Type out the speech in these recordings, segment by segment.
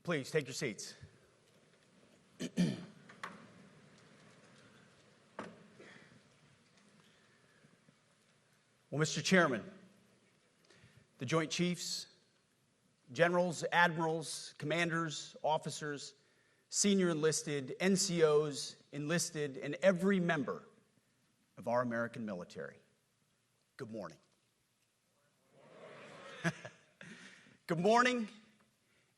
Please take your seats. Well, Mr. Chairman, the Joint Chiefs, generals, admirals, commanders, officers, senior enlisted, NCOs, enlisted, and every member of our American military, good morning. Good morning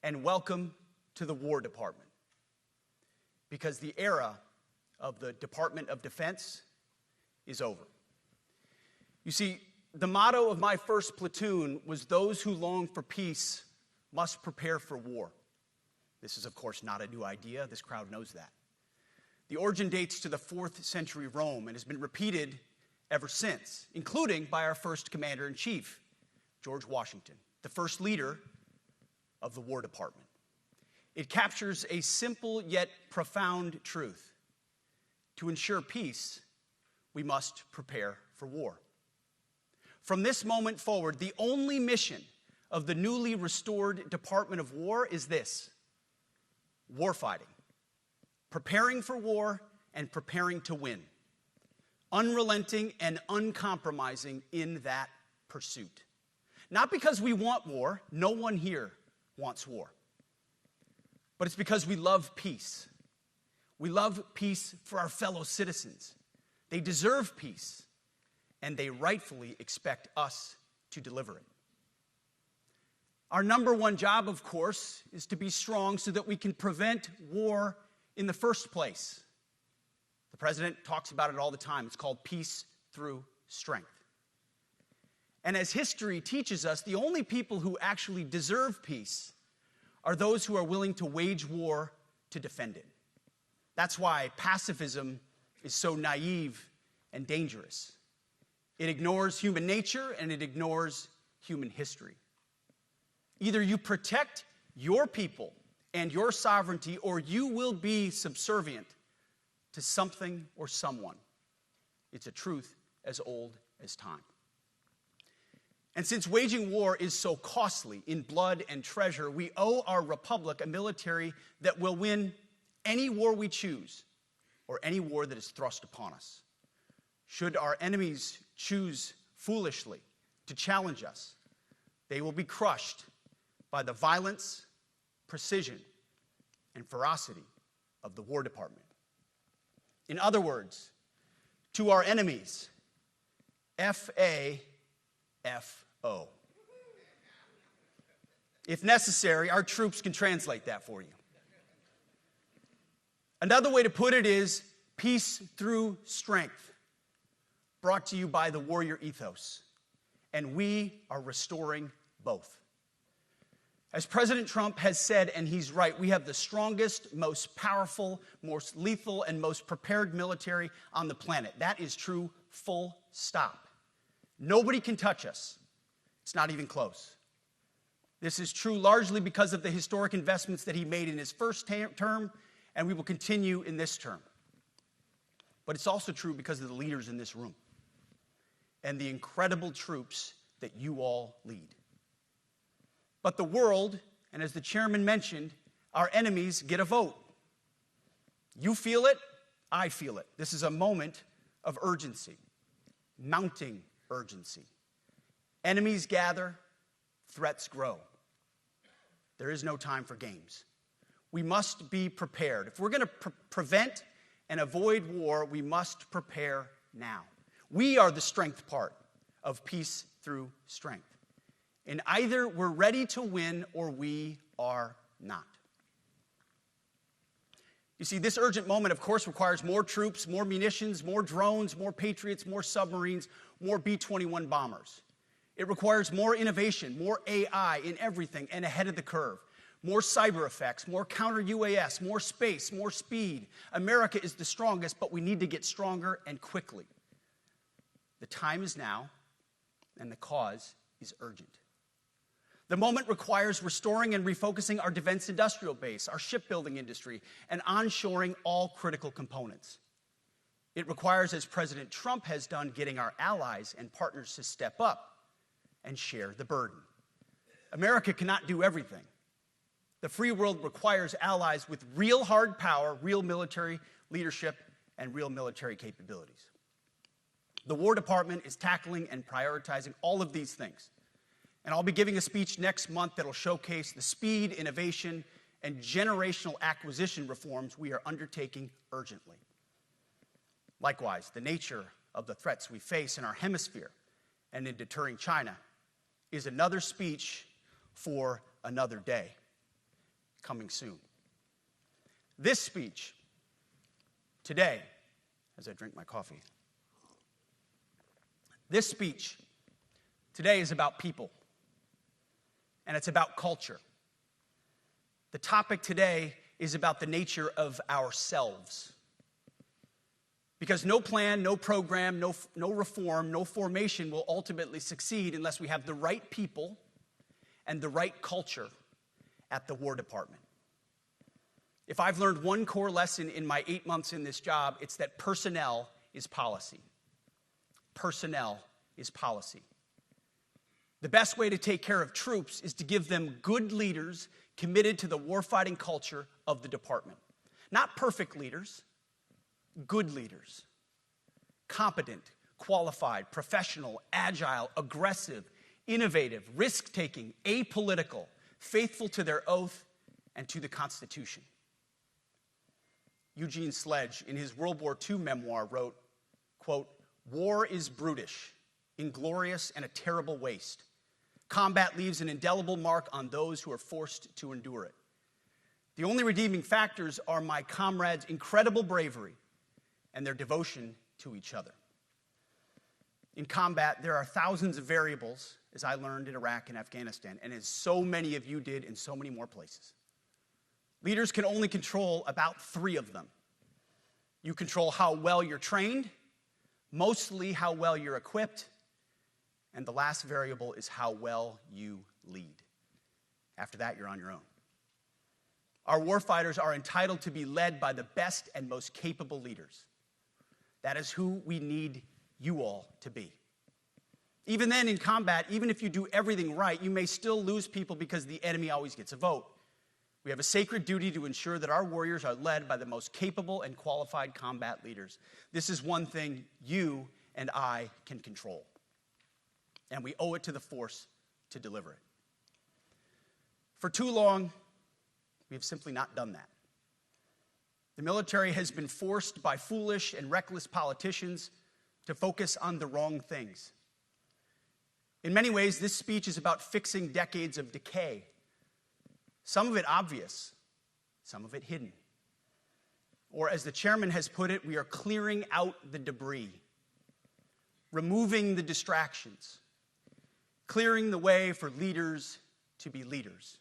and welcome to the War Department, because the era of the Department of Defense is over. You see, the motto of my first platoon was, "Those who long for peace must prepare for war." This is, of course, not a new idea. This crowd knows that. The origin dates to the 4th century Rome and has been repeated ever since, including by our first commander-in-chief, George Washington, the first leader of the War Department. It captures a simple yet profound truth. To ensure peace, we must prepare for war. From this moment forward, the only mission of the newly restored Department of War is this: warfighting, preparing for war and preparing to win, unrelenting and uncompromising in that pursuit. Not because we want war, no one here wants war, but it's because we love peace. We love peace for our fellow citizens. They deserve peace, and they rightfully expect us to deliver it. Our number one job, of course, is to be strong so that we can prevent war in the first place. The president talks about it all the time. It's called peace through strength. And as history teaches us, the only people who actually deserve peace are those who are willing to wage war to defend it. That's why pacifism is so naive and dangerous. It ignores human nature and it ignores human history. Either you protect your people and your sovereignty, or you will be subservient to something or someone. It's a truth as old as time. And since waging war is so costly in blood and treasure, we owe our republic a military that will win any war we choose or any war that is thrust upon us. Should our enemies choose foolishly to challenge us, they will be crushed by the violence, precision, and ferocity of the War Department. In other words, to our enemies, FAFO. If necessary, our troops can translate that for you. Another way to put it is peace through strength, brought to you by the warrior ethos. And we are restoring both. As President Trump has said, and he's right, we have the strongest, most powerful, most lethal, and most prepared military on the planet. That is true, full stop. Nobody can touch us. It's not even close. This is true largely because of the historic investments that he made in his first term, and we will continue in this term. But it's also true because of the leaders in this room and the incredible troops that you all lead. But the world, and as the chairman mentioned, our enemies get a vote. You feel it, I feel it. This is a moment of urgency, mounting urgency. Enemies gather, threats grow. There is no time for games. We must be prepared. If we're going to prevent and avoid war, we must prepare now. We are the strength part of peace through strength. And either we're ready to win or we are not. You see, this urgent moment, of course, requires more troops, more munitions, more drones, more Patriots, more submarines, more B-21 bombers. It requires more innovation, more AI in everything and ahead of the curve. More cyber effects, more counter-UAS, more space, more speed. America is the strongest, but we need to get stronger and quickly. The time is now, and the cause is urgent. The moment requires restoring and refocusing our defense industrial base, our shipbuilding industry, and onshoring all critical components. It requires, as President Trump has done, getting our allies and partners to step up and share the burden. America cannot do everything. The The free world requires allies with real hard power, real military leadership, and real military capabilities. The War Department is tackling and prioritizing all of these things. And I'll be giving a speech next month that'll showcase the speed, innovation, and generational acquisition reforms we are undertaking urgently. Likewise, the nature of the threats we face in our hemisphere and in deterring China is another speech for another day, coming soon. This speech today, as I drink my coffee, this speech today is about people, and it's about culture. The topic today is about the nature of ourselves. Because no plan, no program, no reform, no formation will ultimately succeed unless we have the right people and the right culture at the War Department. If I've learned one core lesson in my 8 months in this job, it's that personnel is policy. Personnel is policy. The best way to take care of troops is to give them good leaders committed to the warfighting culture of the department. Not perfect leaders, good leaders. Competent, qualified, professional, agile, aggressive, innovative, risk-taking, apolitical, faithful to their oath and to the Constitution. Eugene Sledge, in his World War II memoir, wrote, quote, "War is brutish, inglorious, and a terrible waste. Combat leaves an indelible mark on those who are forced to endure it. The only redeeming factors are my comrades' incredible bravery and their devotion to each other." In combat, there are thousands of variables, as I learned in Iraq and Afghanistan, and as so many of you did in so many more places. Leaders can only control about 3 of them. You control how well you're trained, mostly how well you're equipped, and the last variable is how well you lead. After that, you're on your own. Our warfighters are entitled to be led by the best and most capable leaders. That is who we need you all to be. Even then, in combat, even if you do everything right, you may still lose people because the enemy always gets a vote. We have a sacred duty to ensure that our warriors are led by the most capable and qualified combat leaders. This is one thing you and I can control, and we owe it to the force to deliver it. For too long, we have simply not done that. The military has been forced by foolish and reckless politicians to focus on the wrong things. In many ways, this speech is about fixing decades of decay. Some of it obvious, some of it hidden. Or as the chairman has put it, we are clearing out the debris, removing the distractions, clearing the way for leaders to be leaders.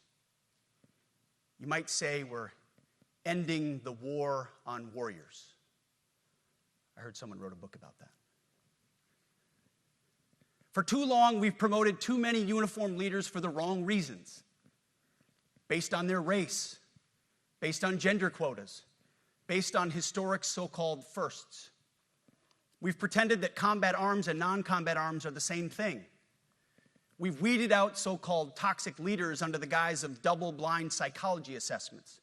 You might say we're ending the war on warriors. I heard someone wrote a book about that. For too long, we've promoted too many uniformed leaders for the wrong reasons, based on their race, based on gender quotas, based on historic so-called firsts. We've pretended that combat arms and non-combat arms are the same thing. We've weeded out so-called toxic leaders under the guise of double-blind psychology assessments,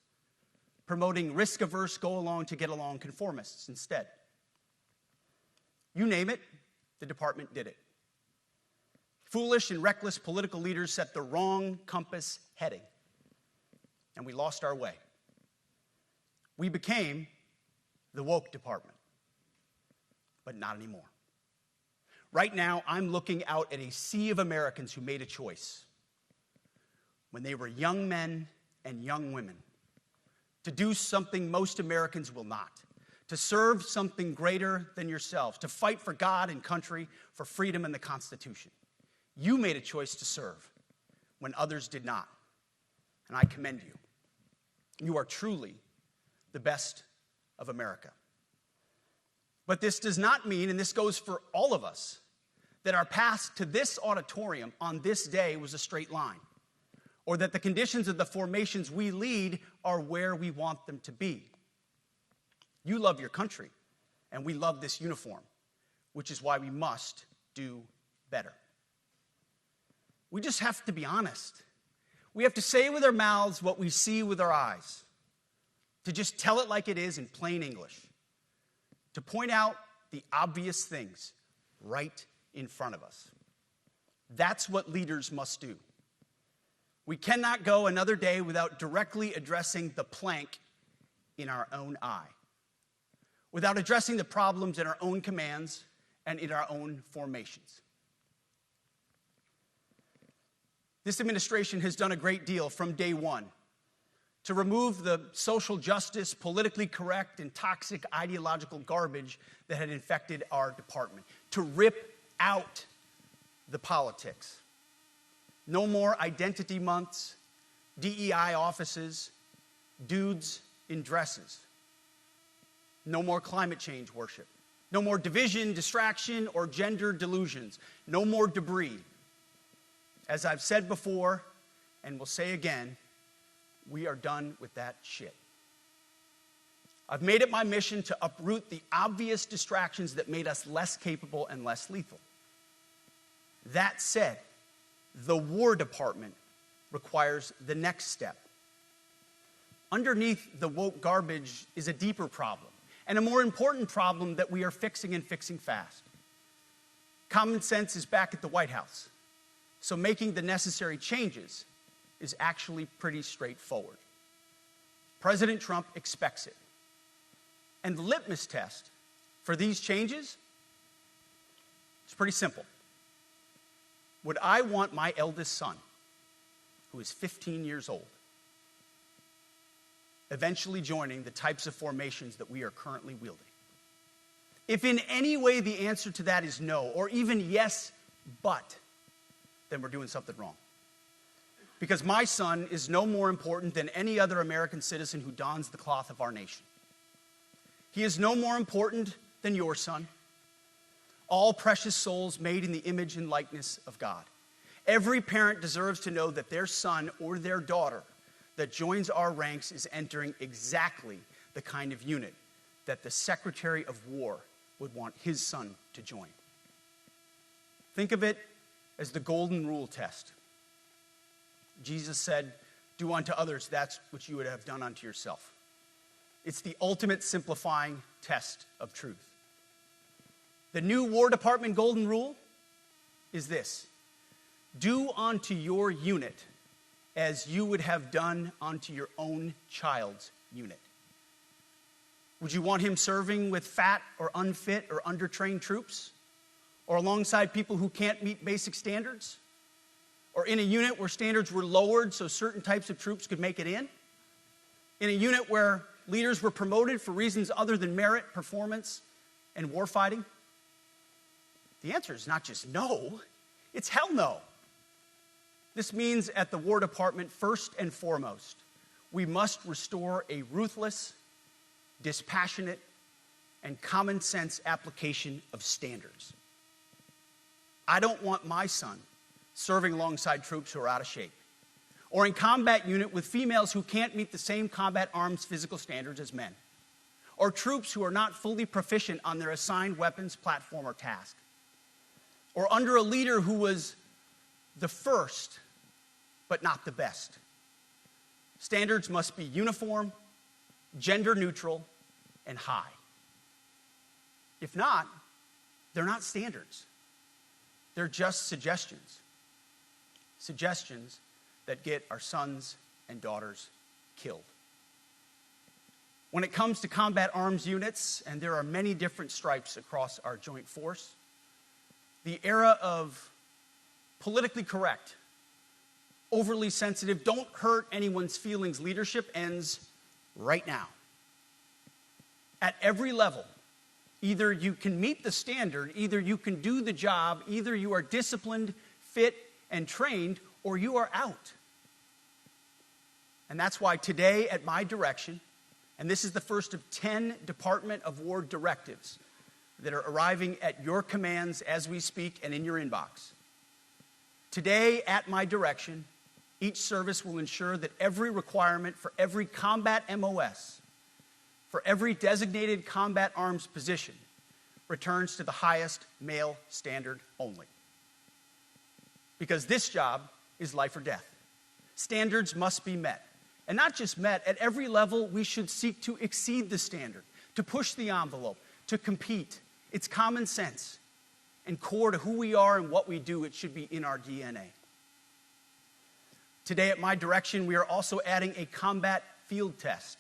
promoting risk-averse, go-along-to-get-along conformists instead. You name it, the department did it. Foolish and reckless political leaders set the wrong compass heading, and we lost our way. We became the woke department, but not anymore. Right now, I'm looking out at a sea of Americans who made a choice when they were young men and young women to do something most Americans will not, to serve something greater than yourselves, to fight for God and country, for freedom and the Constitution. You made a choice to serve when others did not, and I commend you. You are truly the best of America. But this does not mean, and this goes for all of us, that our path to this auditorium on this day was a straight line, or that the conditions of the formations we lead are where we want them to be. You love your country, and we love this uniform, which is why we must do better. We just have to be honest. We have to say with our mouths what we see with our eyes, to just tell it like it is in plain English, to point out the obvious things right in front of us. That's what leaders must do. We cannot go another day without directly addressing the plank in our own eye, without addressing the problems in our own commands and in our own formations. This administration has done a great deal from day one to remove the social justice, politically correct, and toxic ideological garbage that had infected our department, to rip out the politics. No more identity months, DEI offices, dudes in dresses. No more climate change worship. No more division, distraction, or gender delusions. No more debris. As I've said before, and will say again, we are done with that shit. I've made it my mission to uproot the obvious distractions that made us less capable and less lethal. That said, the War Department requires the next step. Underneath the woke garbage is a deeper problem, and a more important problem that we are fixing and fixing fast. Common sense is back at the White House, so making the necessary changes is actually pretty straightforward. President Trump expects it. And the litmus test for these changes is pretty simple. Would I want my eldest son, who is 15 years old, eventually joining the types of formations that we are currently wielding? If in any way the answer to that is no, or even yes, but, then we're doing something wrong. Because my son is no more important than any other American citizen who dons the cloth of our nation. He is no more important than your son. All precious souls made in the image and likeness of God. Every parent deserves to know that their son or their daughter that joins our ranks is entering exactly the kind of unit that the Secretary of War would want his son to join. Think of it as the golden rule test. Jesus said, "Do unto others that which you would have done unto yourself." It's the ultimate simplifying test of truth. The new War Department golden rule is this: do unto your unit as you would have done unto your own child's unit. Would you want him serving with fat or unfit or undertrained troops? Or alongside people who can't meet basic standards? Or in a unit where standards were lowered so certain types of troops could make it in? In a unit where leaders were promoted for reasons other than merit, performance, and warfighting? The answer is not just no, it's hell no. This means at the War Department, first and foremost, we must restore a ruthless, dispassionate, and common sense application of standards. I don't want my son serving alongside troops who are out of shape, or in combat unit with females who can't meet the same combat arms physical standards as men, or troops who are not fully proficient on their assigned weapons, platform, or task, or under a leader who was the first, but not the best. Standards must be uniform, gender neutral, and high. If not, they're not standards. They're just suggestions. Suggestions that get our sons and daughters killed. When it comes to combat arms units, and there are many different stripes across our joint force, the era of politically correct, overly sensitive, don't hurt anyone's feelings leadership ends right now. At every level, either you can meet the standard, either you can do the job, either you are disciplined, fit, and trained, or you are out. And that's why today, at my direction, and this is the first of 10 Department of War directives that are arriving at your commands as we speak and in your inbox. Today, at my direction, each service will ensure that every requirement for every combat MOS, for every designated combat arms position, returns to the highest male standard only. Because this job is life or death. standards must be met. And not just met, at every level we should seek to exceed the standard, to push the envelope, to compete. It's common sense and core to who we are and what we do. It should be in our DNA. Today at my direction, we are also adding a combat field test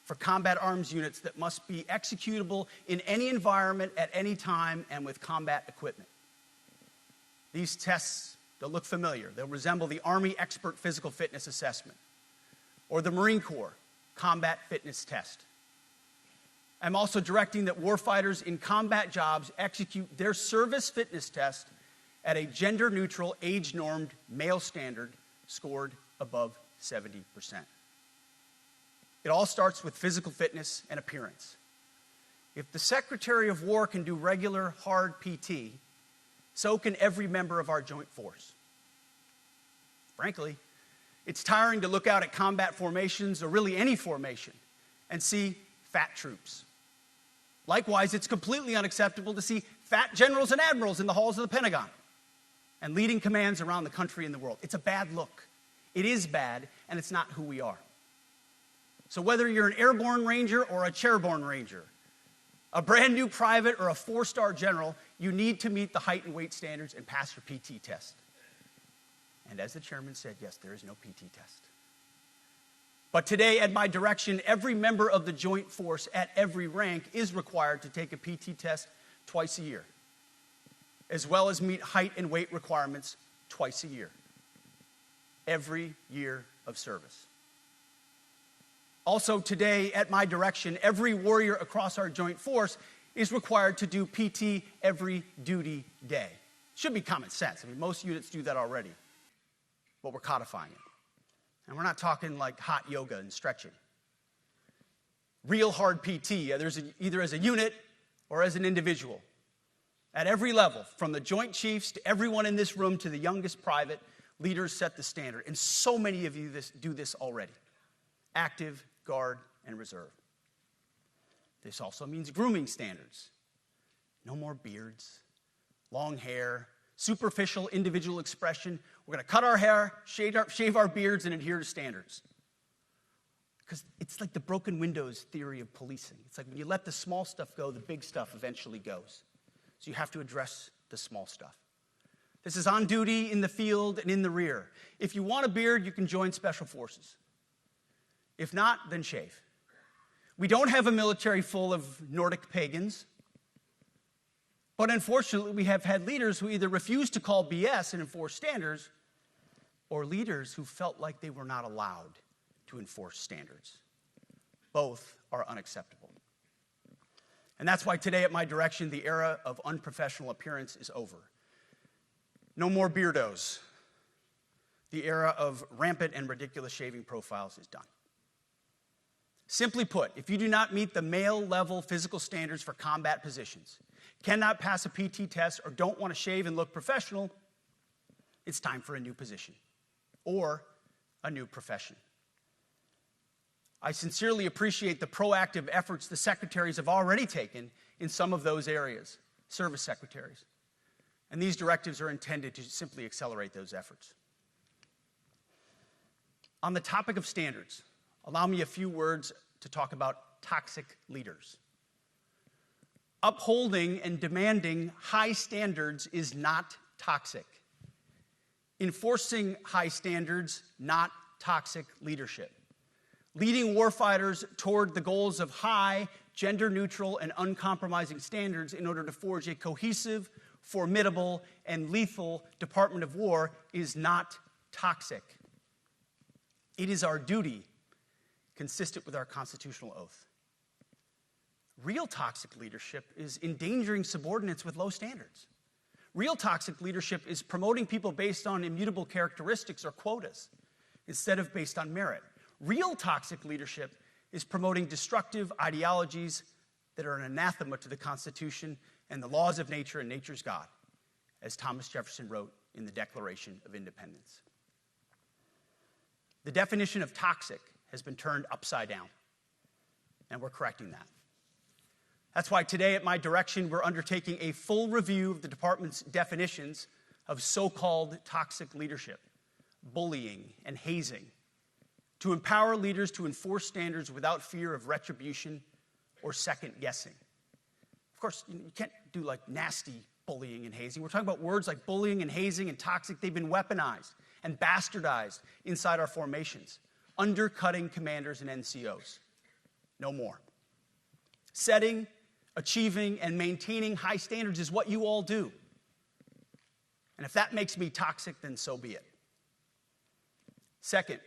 for combat arms units that must be executable in any environment at any time and with combat equipment. These tests, they'll look familiar. They'll resemble the Army Expert Physical Fitness Assessment or the Marine Corps Combat Fitness Test. I'm also directing that warfighters in combat jobs execute their service fitness test at a gender-neutral, age-normed male standard scored above 70%. It all starts with physical fitness and appearance. If the Secretary of War can do regular, hard PT, so can every member of our joint force. Frankly, it's tiring to look out at combat formations, or really any formation, and see fat troops. Likewise, it's completely unacceptable to see fat generals and admirals in the halls of the Pentagon and leading commands around the country and the world. It's a bad look. It is bad, and it's not who we are. So whether you're an airborne ranger or a chairborne ranger, a brand new private or a 4-star general, you need to meet the height and weight standards and pass your PT test. And as the chairman said, yes, there is no PT test. But today, at my direction, every member of the joint force at every rank is required to take a PT test twice a year, as well as meet height and weight requirements twice a year, every year of service. Also today, at my direction, every warrior across our joint force is required to do PT every duty day. Should be common sense. I mean, most units do that already, but we're codifying it. And we're not talking like hot yoga and stretching. Real hard PT, either as a unit or as an individual. At every level, from the Joint Chiefs to everyone in this room to the youngest private, leaders set the standard. And so many of you do this already. Active, Guard, and Reserve. This also means grooming standards. No more beards, long hair, superficial individual expression. We're going to cut our hair, shave our beards, and adhere to standards. Because it's like the broken windows theory of policing. It's like when you let the small stuff go, the big stuff eventually goes. So you have to address the small stuff. This is on duty, in the field, and in the rear. If you want a beard, you can join Special Forces. If not, then shave. We don't have a military full of Nordic pagans. But unfortunately, we have had leaders who either refuse to call BS and enforce standards, or leaders who felt like they were not allowed to enforce standards. Both are unacceptable. And that's why today at my direction, the era of unprofessional appearance is over. No more beardos. The era of rampant and ridiculous shaving profiles is done. Simply put, if you do not meet the male-level physical standards for combat positions, cannot pass a PT test, or don't want to shave and look professional, it's time for a new position or a new profession. I sincerely appreciate the proactive efforts the secretaries have already taken in some of those areas, service secretaries. And these directives are intended to simply accelerate those efforts. On the topic of standards, allow me a few words to talk about toxic leaders. Upholding and demanding high standards is not toxic. Enforcing high standards, not toxic leadership. Leading warfighters toward the goals of high, gender-neutral, and uncompromising standards in order to forge a cohesive, formidable, and lethal Department of War is not toxic. It is our duty, consistent with our constitutional oath. Real toxic leadership is endangering subordinates with low standards. Real toxic leadership is promoting people based on immutable characteristics or quotas instead of based on merit. Real toxic leadership is promoting destructive ideologies that are an anathema to the Constitution and the laws of nature and nature's God, as Thomas Jefferson wrote in the Declaration of Independence. The definition of toxic has been turned upside down, and we're correcting that. That's why today at my direction, we're undertaking a full review of the department's definitions of so-called toxic leadership, bullying, and hazing, to empower leaders to enforce standards without fear of retribution or second guessing. Of course, you can't do like nasty bullying and hazing. We're talking about words like bullying and hazing and toxic. They've been weaponized and bastardized inside our formations, undercutting commanders and NCOs. No more. Setting, achieving, and maintaining high standards is what you all do. And if that makes me toxic, then so be it. Second,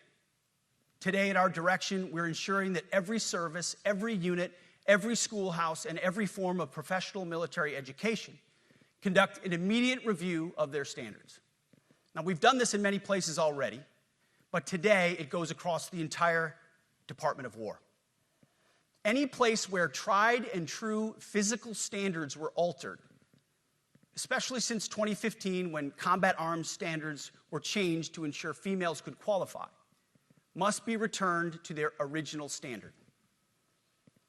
today at our direction, we're ensuring that every service, every unit, every schoolhouse, and every form of professional military education conduct an immediate review of their standards. Now, we've done this in many places already, but today it goes across the entire Department of War. Any place where tried and true physical standards were altered, especially since 2015 when combat arms standards were changed to ensure females could qualify, must be returned to their original standard.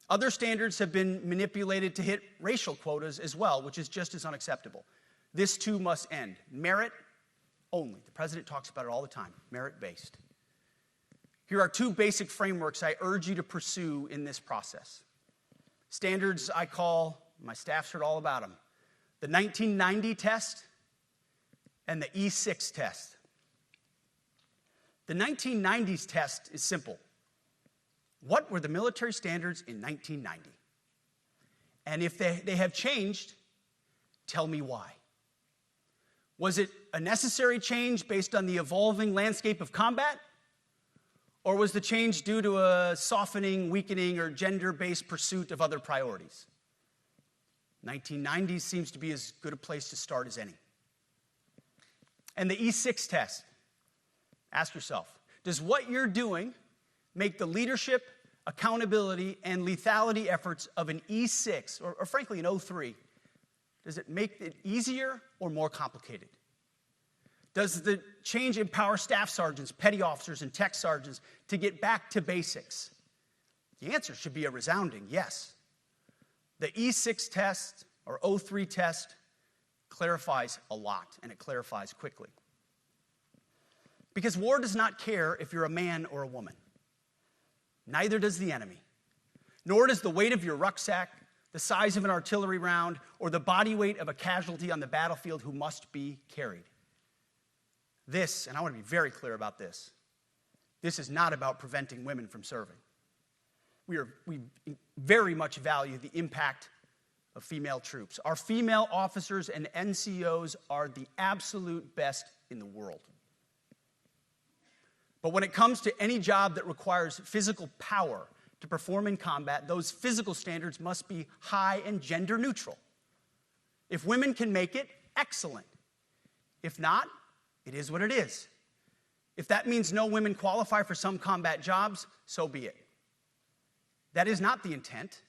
Other standards have been manipulated to hit racial quotas as well, which is just as unacceptable. This too must end. Merit only. The president talks about it all the time, merit-based. Here are two basic frameworks I urge you to pursue in this process. Standards I call, my staff's heard all about them, the 1990 test and the E6 test. The 1990s test is simple. What were the military standards in 1990? And if they have changed, tell me why. Was it a necessary change based on the evolving landscape of combat? Or was the change due to a softening, weakening, or gender-based pursuit of other priorities? 1990s seems to be as good a place to start as any. And the E6 test. Ask yourself, does what you're doing make the leadership, accountability, and lethality efforts of an E6, or frankly an O3, does it make it easier or more complicated? Does the change empower staff sergeants, petty officers, and tech sergeants to get back to basics? The answer should be a resounding yes. The E6 test, or O3 test, clarifies a lot, and it clarifies quickly. Because war does not care if you're a man or a woman. Neither does the enemy. Nor does the weight of your rucksack, the size of an artillery round, or the body weight of a casualty on the battlefield who must be carried. This, and I want to be very clear about this, this is not about preventing women from serving. We very much value the impact of female troops. Our female officers and NCOs are the absolute best in the world. But when it comes to any job that requires physical power to perform in combat, those physical standards must be high and gender neutral. If women can make it, excellent. If not, it is what it is. If that means no women qualify for some combat jobs, so be it. That is not the intent,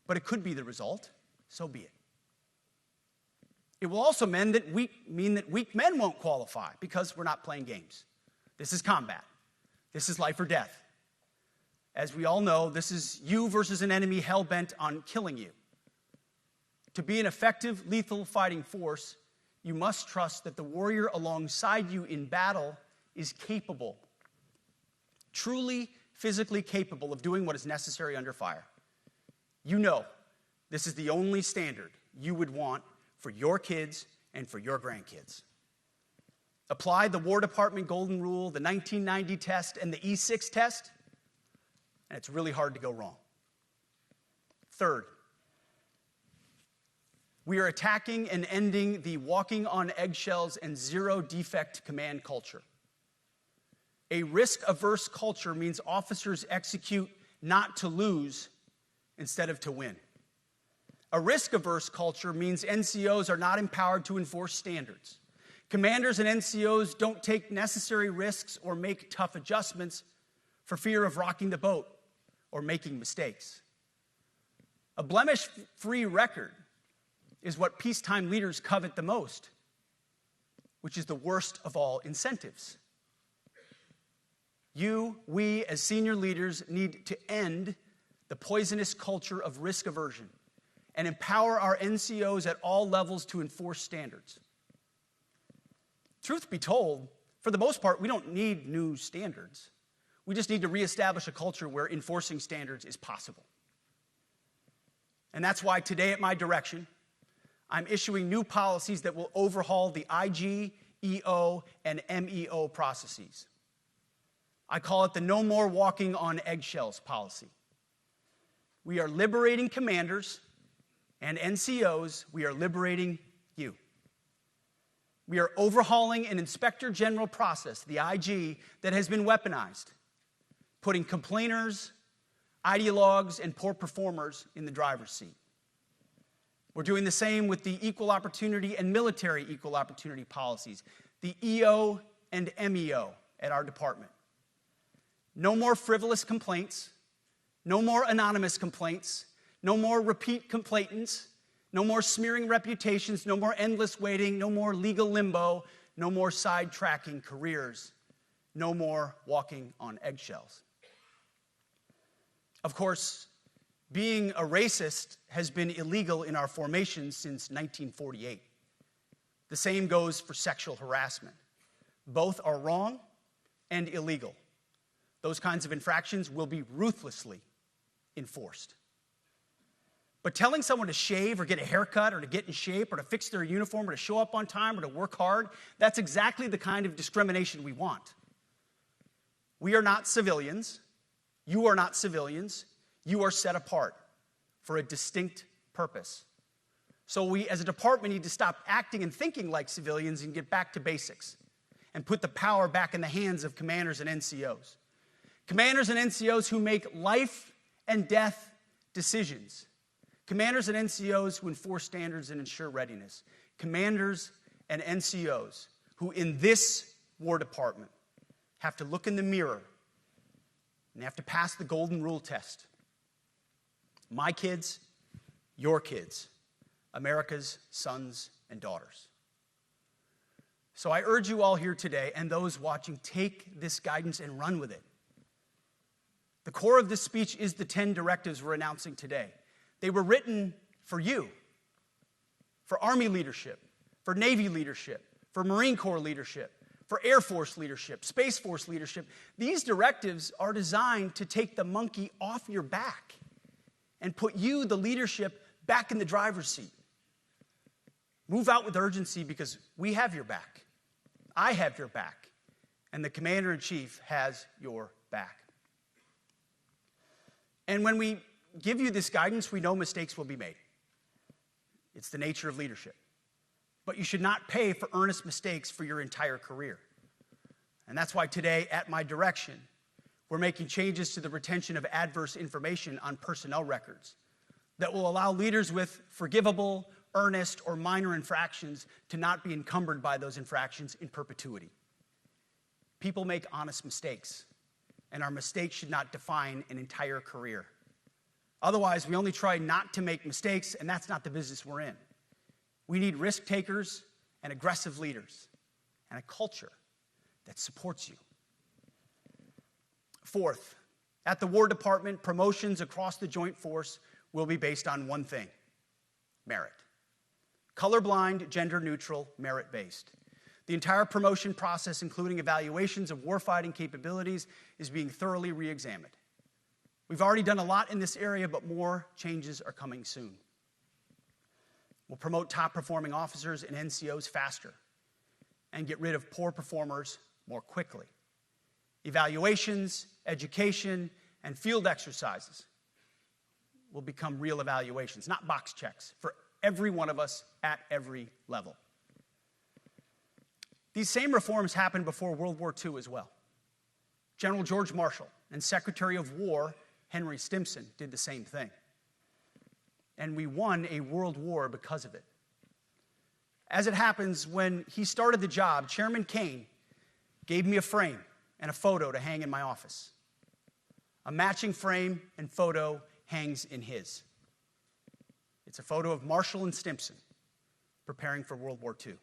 but it could be the result, so be it. It will also mean that weak men won't qualify because we're not playing games. This is combat. This is life or death. As we all know, this is you versus an enemy hell-bent on killing you. To be an effective, lethal fighting force, you must trust that the warrior alongside you in battle is capable, truly physically capable of doing what is necessary under fire. You know this is the only standard you would want for your kids and for your grandkids. Apply the War Department Golden Rule, the 1990 test, and the E6 test, and it's really hard to go wrong. Third, we are attacking and ending the walking on eggshells and zero defect command culture. A risk-averse culture means officers execute not to lose instead of to win. A risk-averse culture means NCOs are not empowered to enforce standards. Commanders and NCOs don't take necessary risks or make tough adjustments for fear of rocking the boat or making mistakes. A blemish-free record is what peacetime leaders covet the most, which is the worst of all incentives. We, as senior leaders, need to end the poisonous culture of risk aversion and empower our NCOs at all levels to enforce standards. Truth be told, For the most part, we don't need new standards. We just need to reestablish a culture where enforcing standards is possible. And that's why today at my direction, I'm issuing new policies that will overhaul the IG, EO, and MEO processes. I call it the No More Walking on Eggshells policy. We are liberating commanders and NCOs. We are liberating you. We are overhauling an inspector general process, the IG, that has been weaponized, putting complainers, ideologues, and poor performers in the driver's seat. We're doing the same with the equal opportunity and military equal opportunity policies, the EO and MEO at our department. No more frivolous complaints, no more anonymous complaints, no more repeat complainants, no more smearing reputations, no more endless waiting, no more legal limbo, no more sidetracking careers, no more walking on eggshells. Of course, being a racist has been illegal in our formation since 1948. The same goes for sexual harassment. Both are wrong and illegal. Those kinds of infractions will be ruthlessly enforced. But telling someone to shave or get a haircut or to get in shape or to fix their uniform or to show up on time or to work hard, that's exactly the kind of discrimination we want. We are not civilians. You are not civilians. You are set apart for a distinct purpose. So we, as a department, need to stop acting and thinking like civilians and get back to basics and put the power back in the hands of commanders and NCOs. Commanders and NCOs who make life and death decisions. Commanders and NCOs who enforce standards and ensure readiness. Commanders and NCOs who, in this War Department, have to look in the mirror and have to pass the golden rule test. My kids, your kids, America's sons and daughters. So I urge you all here today and those watching, take this guidance and run with it. The core of this speech is the 10 directives we're announcing today. They were written for you, for Army leadership, for Navy leadership, for Marine Corps leadership, for Air Force leadership, Space Force leadership. These directives are designed to take the monkey off your back and put you, the leadership, back in the driver's seat. Move out with urgency because we have your back. I have your back. And the Commander-in-Chief has your back. And when we give you this guidance, we know mistakes will be made. It's the nature of leadership. But you should not pay for earnest mistakes for your entire career. And that's why today, at my direction, we're making changes to the retention of adverse information on personnel records that will allow leaders with forgivable, earnest, or minor infractions to not be encumbered by those infractions in perpetuity. People make honest mistakes, and our mistakes should not define an entire career. Otherwise, we only try not to make mistakes, and that's not the business we're in. We need risk takers and aggressive leaders and a culture that supports you. Fourth, at the War Department, promotions across the Joint Force will be based on one thing: merit. Colorblind, gender-neutral, merit-based. The entire promotion process, including evaluations of warfighting capabilities, is being thoroughly re-examined. We've already done a lot in this area, but more changes are coming soon. We'll promote top-performing officers and NCOs faster and get rid of poor performers more quickly. Evaluations, education, and field exercises will become real evaluations, not box checks, for every one of us at every level. These same reforms happened before World War II as well. General George Marshall and Secretary of War Henry Stimson did the same thing. And we won a world war because of it. As it happens, when he started the job, Chairman Kane gave me a frame and a photo to hang in my office. A matching frame and photo hangs in his. It's a photo of Marshall and Stimson preparing for World War II.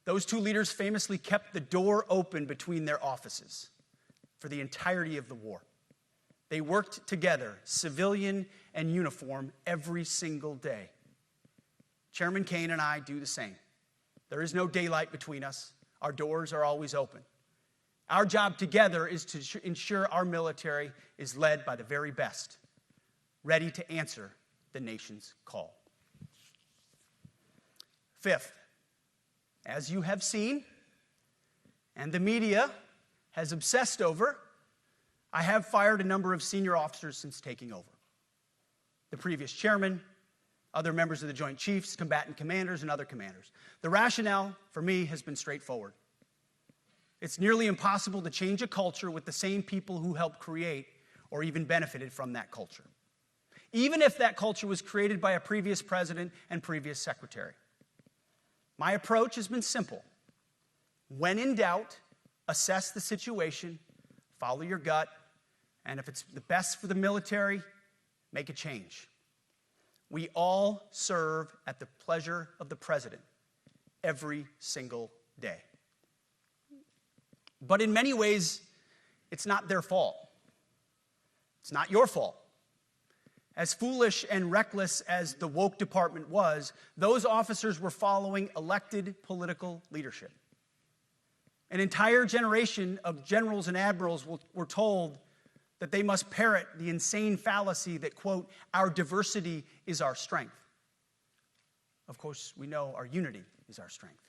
Those two leaders famously kept the door open between their offices for the entirety of the war. They worked together, civilian and uniform, every single day. Chairman Kane and I do the same. There is no daylight between us. Our doors are always open. Our job together is to ensure our military is led by the very best, ready to answer the nation's call. Fifth, as you have seen, and the media has obsessed over, I have fired a number of senior officers since taking over. The previous chairman, other members of the Joint Chiefs, combatant commanders, and other commanders. The rationale for me has been straightforward. It's nearly impossible to change a culture with the same people who helped create or even benefited from that culture, even if that culture was created by a previous president and previous secretary. My approach has been simple. When in doubt, assess the situation, follow your gut, and if it's the best for the military, make a change. We all serve at the pleasure of the president every single day. But in many ways, it's not their fault. It's not your fault. As foolish and reckless as the woke department was, those officers were following elected political leadership. An entire generation of generals and admirals were told that they must parrot the insane fallacy that, quote, our diversity is our strength. Of course, we know our unity is our strength.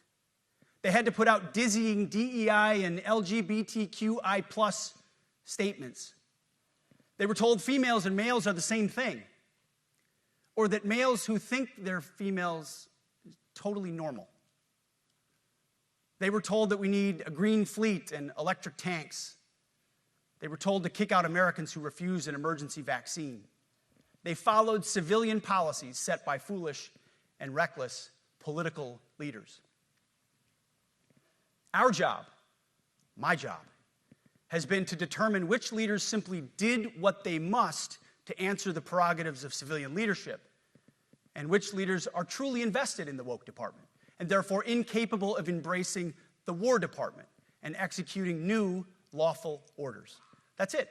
They had to put out dizzying DEI and LGBTQI+ statements. They were told females and males are the same thing, or that males who think they're females is totally normal. They were told that we need a green fleet and electric tanks. They were told to kick out Americans who refuse an emergency vaccine. They followed civilian policies set by foolish and reckless political leaders. Our job, my job, has been to determine which leaders simply did what they must to answer the prerogatives of civilian leadership, and which leaders are truly invested in the woke department, and therefore incapable of embracing the War Department and executing new lawful orders. That's it.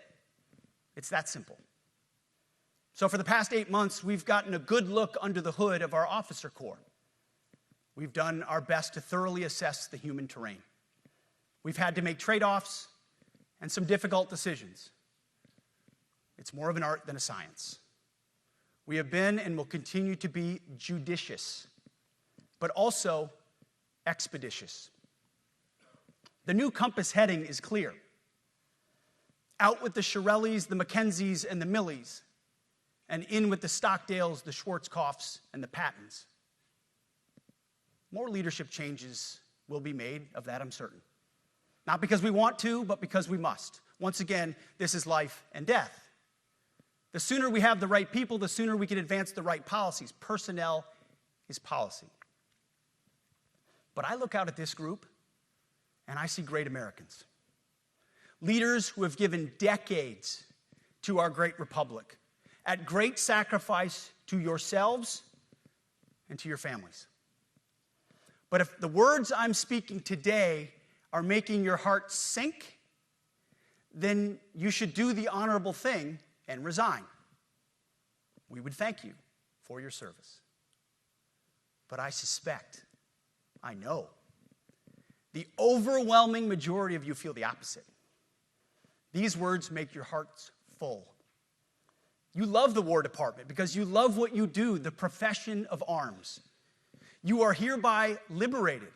It's that simple. So for the past 8 months, we've gotten a good look under the hood of our officer corps. We've done our best to thoroughly assess the human terrain. We've had to make trade-offs and some difficult decisions. It's more of an art than a science. We have been and will continue to be judicious, but also expeditious. The new compass heading is clear. Out with the Shirellis, the Mackenzies, and the Millies, and in with the Stockdales, the Schwarzkopfs, and the Pattons. More leadership changes will be made, of that I'm certain. Not because we want to, but because we must. Once again, this is life and death. The sooner we have the right people, the sooner we can advance the right policies. Personnel is policy. But I look out at this group, and I see great Americans. Leaders who have given decades to our great republic, at great sacrifice to yourselves and to your families. But if the words I'm speaking today are making your heart sink, then you should do the honorable thing and resign. We would thank you for your service. But I suspect, I know, the overwhelming majority of you feel the opposite. These words make your hearts full. You love the War Department because you love what you do, the profession of arms. You are hereby liberated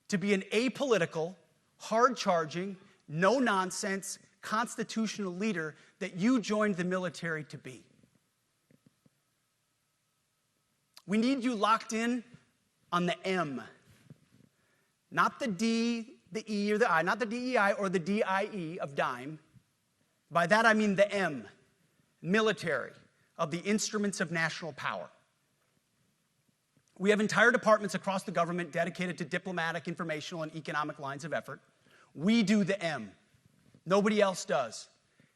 to be an apolitical, hard-charging, no-nonsense, constitutional leader that you joined the military to be. We need you locked in on the M, not the D, the E, or the I, not the DEI or the DIE of dime. By that I mean the M, military, of the instruments of national power. We have entire departments across the government dedicated to diplomatic, informational, and economic lines of effort. We do the M. Nobody else does.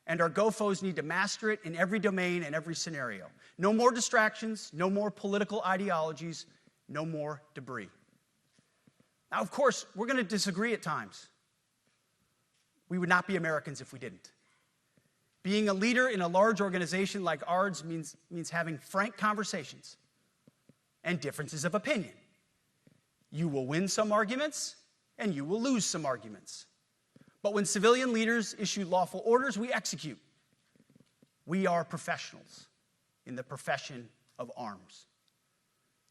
And our GOFOs need to master it in every domain and every scenario. No more distractions, no more political ideologies, no more debris. Now, of course, we're going to disagree at times. We would not be Americans if we didn't. Being a leader in a large organization like ours means having frank conversations and differences of opinion. You will win some arguments, and you will lose some arguments. But when civilian leaders issue lawful orders, we execute. We are professionals in the profession of arms.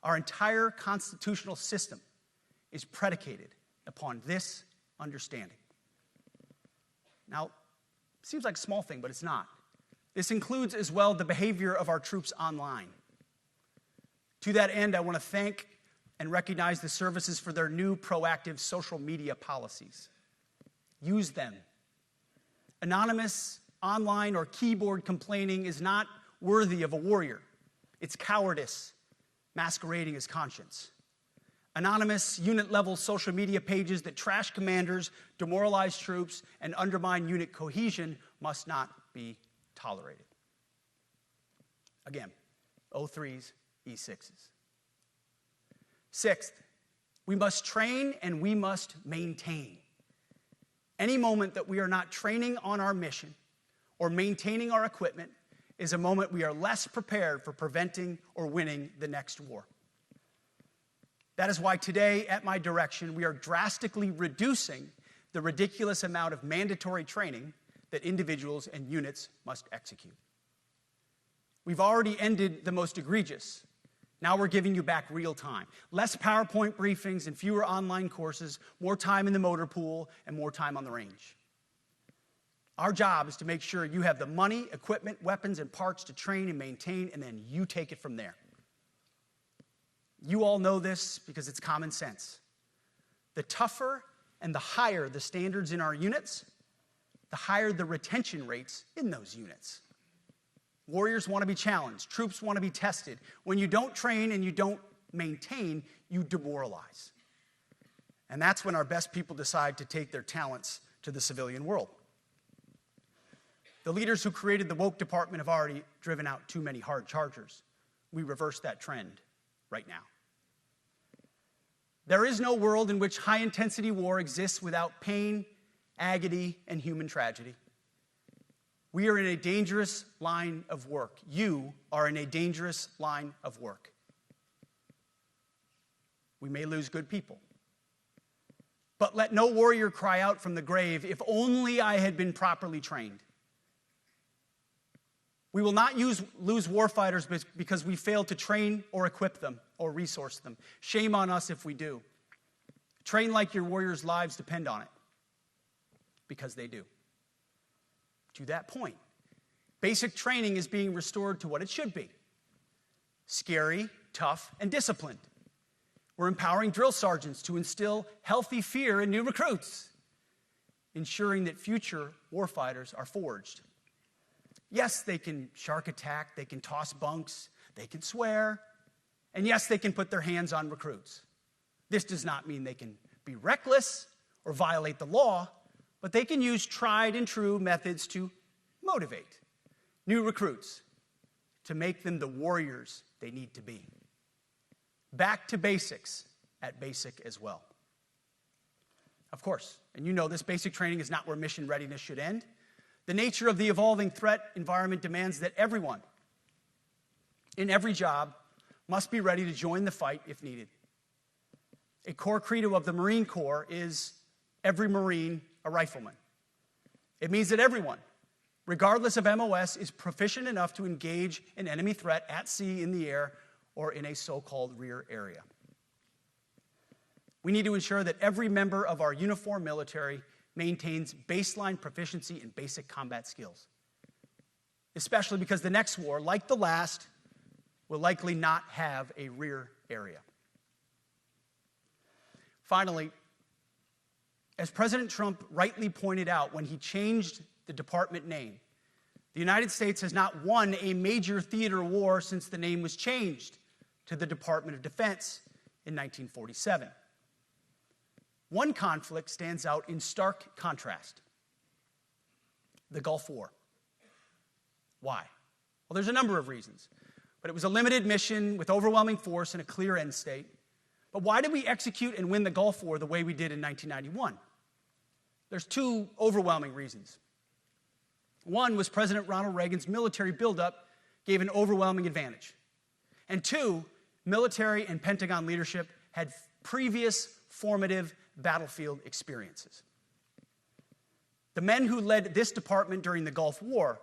Our entire constitutional system is predicated upon this understanding. Now, it seems like a small thing, but it's not. This includes as well the behavior of our troops online. To that end, I want to thank and recognize the services for their new proactive social media policies. Use them. Anonymous, online, or keyboard complaining is not worthy of a warrior. It's cowardice masquerading as conscience. Anonymous, unit-level social media pages that trash commanders, demoralize troops, and undermine unit cohesion must not be tolerated. Again, O3s, E6s. Sixth, we must train and we must maintain. Any moment that we are not training on our mission or maintaining our equipment is a moment we are less prepared for preventing or winning the next war. That is why today, at my direction, we are drastically reducing the ridiculous amount of mandatory training that individuals and units must execute. We've already ended the most egregious. Now we're giving you back real time. Less PowerPoint briefings and fewer online courses, more time in the motor pool, and more time on the range. Our job is to make sure you have the money, equipment, weapons, and parts to train and maintain, and then you take it from there. You all know this because it's common sense. The tougher and the higher the standards in our units, the higher the retention rates in those units. Warriors want to be challenged. Troops want to be tested. When you don't train and you don't maintain, you demoralize. And that's when our best people decide to take their talents to the civilian world. The leaders who created the woke department have already driven out too many hard chargers. We reverse that trend right now. There is no world in which high-intensity war exists without pain, agony, and human tragedy. We are in a dangerous line of work. You are in a dangerous line of work. We may lose good people. But let no warrior cry out from the grave, "If only I had been properly trained." We will not lose warfighters because we failed to train or equip them or resource them. Shame on us if we do. Train like your warriors' lives depend on it, because they do. To that point, basic training is being restored to what it should be: scary, tough, and disciplined. We're empowering drill sergeants to instill healthy fear in new recruits, ensuring that future warfighters are forged. Yes, they can shark attack, they can toss bunks, they can swear, and yes, they can put their hands on recruits. This does not mean they can be reckless or violate the law, but they can use tried and true methods to motivate new recruits, to make them the warriors they need to be. Back to basics at basic as well. Of course, and you know this, basic training is not where mission readiness should end. The nature of the evolving threat environment demands that everyone, in every job, must be ready to join the fight if needed. A core credo of the Marine Corps is every Marine a rifleman. It means that everyone, regardless of MOS, is proficient enough to engage an enemy threat at sea, in the air, or in a so-called rear area. We need to ensure that every member of our uniformed military maintains baseline proficiency in basic combat skills, especially because the next war, like the last, will likely not have a rear area. Finally, as President Trump rightly pointed out when he changed the department name, the United States has not won a major theater war since the name was changed to the Department of Defense in 1947. One conflict stands out in stark contrast: the Gulf War. Why? Well, there's a number of reasons, but it was a limited mission with overwhelming force and a clear end state. But why did we execute and win the Gulf War the way we did in 1991? There's two overwhelming reasons. One was President Ronald Reagan's military buildup gave an overwhelming advantage. And two, military and Pentagon leadership had previous formative battlefield experiences. The men who led this department during the Gulf War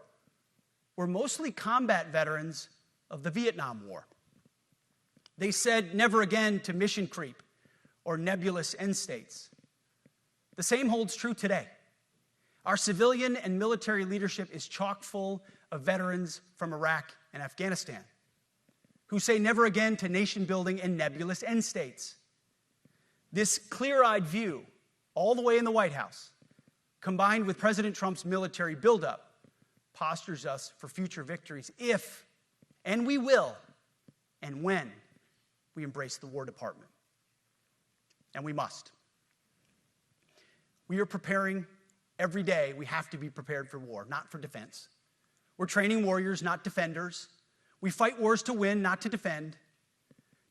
were mostly combat veterans of the Vietnam War. They said never again to mission creep or nebulous end states. The same holds true today. Our civilian and military leadership is chock full of veterans from Iraq and Afghanistan who say never again to nation building and nebulous end states. This clear-eyed view, all the way in the White House, combined with President Trump's military buildup, postures us for future victories if, and we will, and when we embrace the War Department. And we must. We are preparing every day. We have to be prepared for war, not for defense. We're training warriors, not defenders. We fight wars to win, not to defend.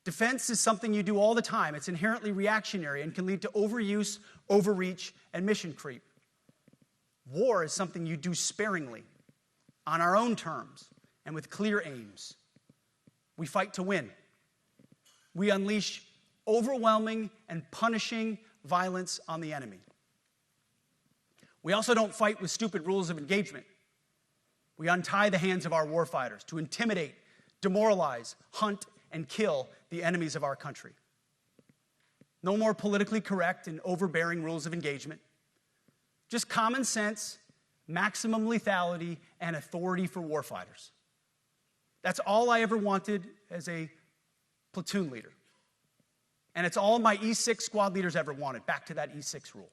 Defense is something you do all the time. It's inherently reactionary and can lead to overuse, overreach, and mission creep. War is something you do sparingly, on our own terms, and with clear aims. We fight to win. We unleash overwhelming and punishing violence on the enemy. We also don't fight with stupid rules of engagement. We untie the hands of our warfighters to intimidate, demoralize, hunt, and kill the enemies of our country. No more politically correct and overbearing rules of engagement. Just common sense, maximum lethality, and authority for warfighters. That's all I ever wanted as a platoon leader. And it's all my E6 squad leaders ever wanted, back to that E6 rule.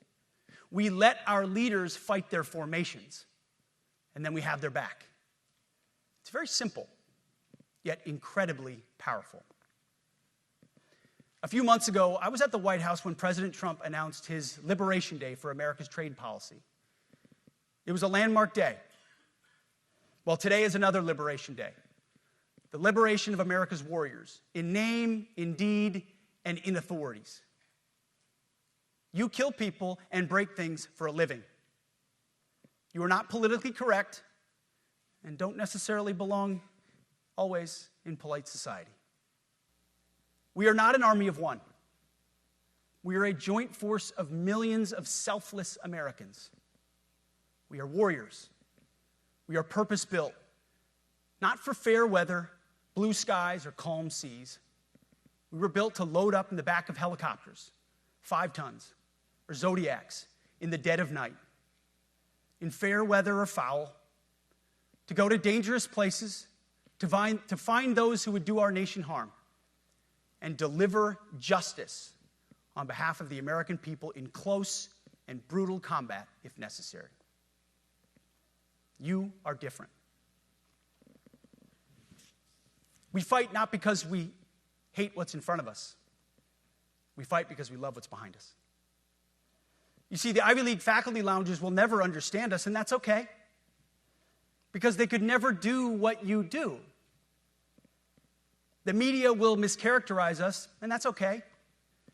We let our leaders fight their formations, and then we have their back. It's very simple, yet incredibly powerful. A few months ago, I was at the White House when President Trump announced his Liberation Day for America's trade policy. It was a landmark day. Well, today is another Liberation Day. The liberation of America's warriors, in name, in deed, and in authorities. You kill people and break things for a living. You are not politically correct and don't necessarily belong always in polite society. We are not an army of one. We are a joint force of millions of selfless Americans. We are warriors. We are purpose-built, not for fair weather, blue skies, or calm seas. We were built to load up in the back of helicopters, 5 tons, or Zodiacs, in the dead of night, in fair weather or foul, to go to dangerous places, to find those who would do our nation harm, and deliver justice on behalf of the American people in close and brutal combat if necessary. You are different. We fight not because we hate what's in front of us. We fight because we love what's behind us. You see, the Ivy League faculty lounges will never understand us, and that's okay, because they could never do what you do. The media will mischaracterize us, and that's okay,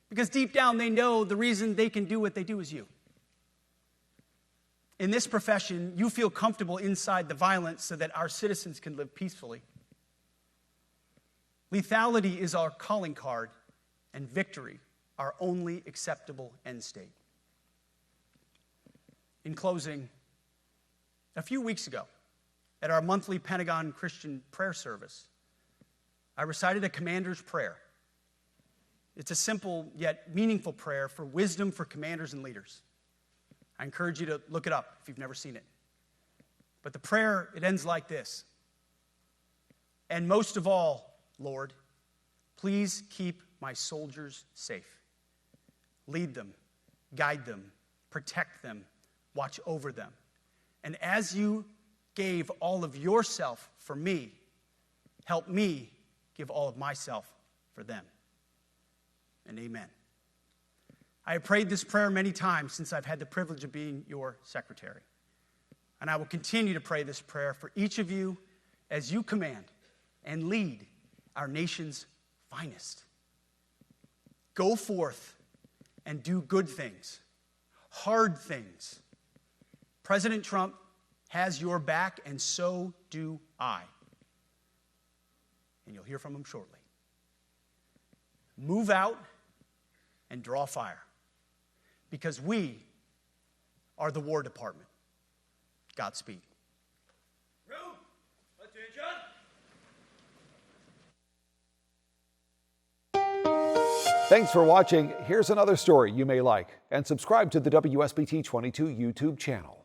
because deep down they know the reason they can do what they do is you. In this profession, you feel comfortable inside the violence so that our citizens can live peacefully. Lethality is our calling card, and victory our only acceptable end state. In closing, a few weeks ago, at our monthly Pentagon Christian prayer service, I recited a commander's prayer. It's a simple yet meaningful prayer for wisdom for commanders and leaders. I encourage you to look it up if you've never seen it. But the prayer, it ends like this. And most of all, Lord, please keep my soldiers safe. Lead them, guide them, protect them, watch over them. And as you gave all of yourself for me, help me give all of myself for them. And amen. I have prayed this prayer many times since I've had the privilege of being your secretary. And I will continue to pray this prayer for each of you as you command and lead our nation's finest. Go forth and do good things, hard things. President Trump has your back, and so do I. And you'll hear from him shortly. Move out and draw fire. because we are the War Department. Godspeed. Room, attention. Thanks for watching. Here's another story you may like, and subscribe to the WSBT 22 YouTube channel.